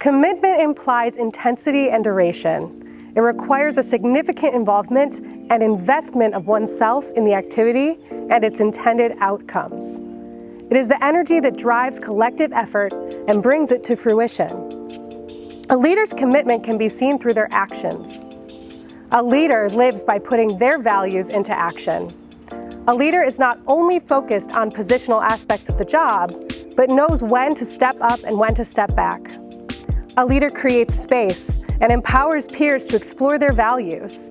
Commitment implies intensity and duration. It requires a significant involvement and investment of oneself in the activity and its intended outcomes. It is the energy that drives collective effort and brings it to fruition. A leader's commitment can be seen through their actions. A leader lives by putting their values into action. A leader is not only focused on positional aspects of the job, but knows when to step up and when to step back. A leader creates space and empowers peers to explore their values.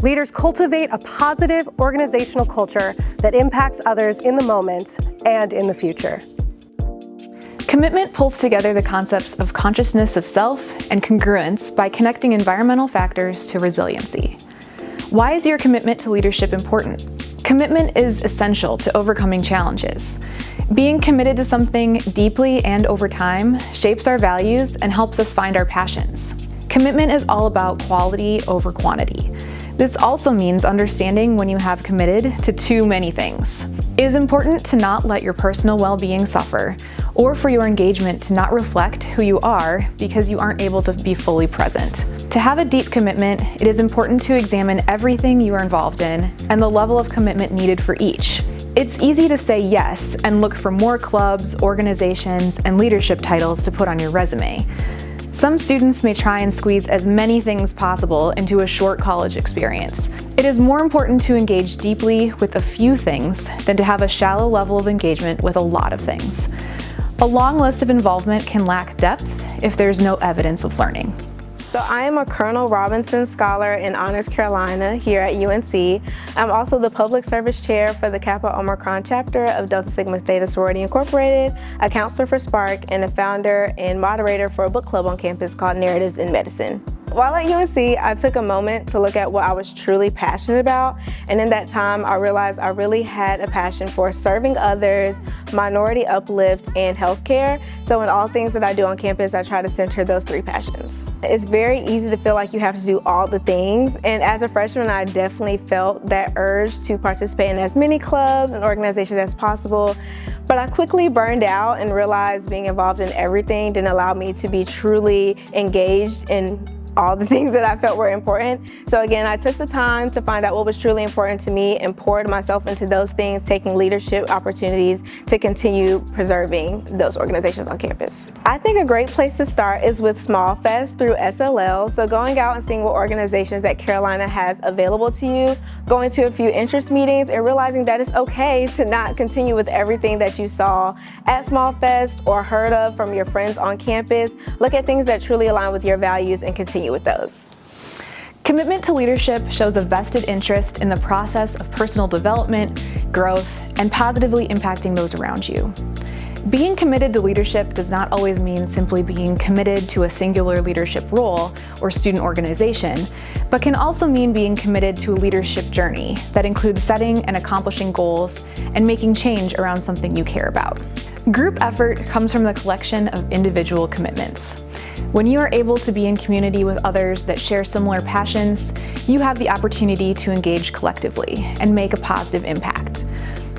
Leaders cultivate a positive organizational culture that impacts others in the moment and in the future. Commitment pulls together the concepts of consciousness of self and congruence by connecting environmental factors to resiliency. Why is your commitment to leadership important? Commitment is essential to overcoming challenges. Being committed to something deeply and over time shapes our values and helps us find our passions. Commitment is all about quality over quantity. This also means understanding when you have committed to too many things. It is important to not let your personal well-being suffer, or for your engagement to not reflect who you are because you aren't able to be fully present. To have a deep commitment, it is important to examine everything you are involved in and the level of commitment needed for each. It's easy to say yes and look for more clubs, organizations, and leadership titles to put on your resume. Some students may try and squeeze as many things possible into a short college experience. It is more important to engage deeply with a few things than to have a shallow level of engagement with a lot of things. A long list of involvement can lack depth if there's no evidence of learning. So I am a Colonel Robinson Scholar in Honors Carolina here at UNC. I'm also the Public Service Chair for the Kappa Omicron chapter of Delta Sigma Theta Sorority Incorporated, a counselor for Spark, and a founder and moderator for a book club on campus called Narratives in Medicine. While at UNC, I took a moment to look at what I was truly passionate about, and in that time, I realized I really had a passion for serving others, minority uplift, and healthcare. So in all things that I do on campus, I try to center those three passions. It's very easy to feel like you have to do all the things, and as a freshman, I definitely felt that urge to participate in as many clubs and organizations as possible. But I quickly burned out and realized being involved in everything didn't allow me to be truly engaged in all the things that I felt were important. So again, I took the time to find out what was truly important to me and poured myself into those things, taking leadership opportunities to continue preserving those organizations on campus. I think a great place to start is with Small Fest through SLL. So going out and seeing what organizations that Carolina has available to you, going to a few interest meetings and realizing that it's okay to not continue with everything that you saw at Small Fest or heard of from your friends on campus. Look at things that truly align with your values and continue with those. Commitment to leadership shows a vested interest in the process of personal development, growth, and positively impacting those around you. Being committed to leadership does not always mean simply being committed to a singular leadership role or student organization, but can also mean being committed to a leadership journey that includes setting and accomplishing goals and making change around something you care about. Group effort comes from the collection of individual commitments. When you are able to be in community with others that share similar passions, you have the opportunity to engage collectively and make a positive impact.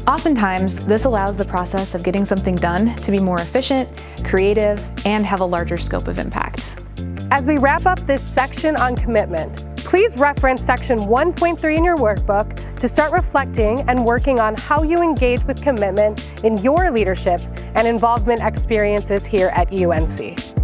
Oftentimes, this allows the process of getting something done to be more efficient, creative, and have a larger scope of impact. As we wrap up this section on commitment, please reference section 1.3 in your workbook to start reflecting and working on how you engage with commitment in your leadership and involvement experiences here at UNC.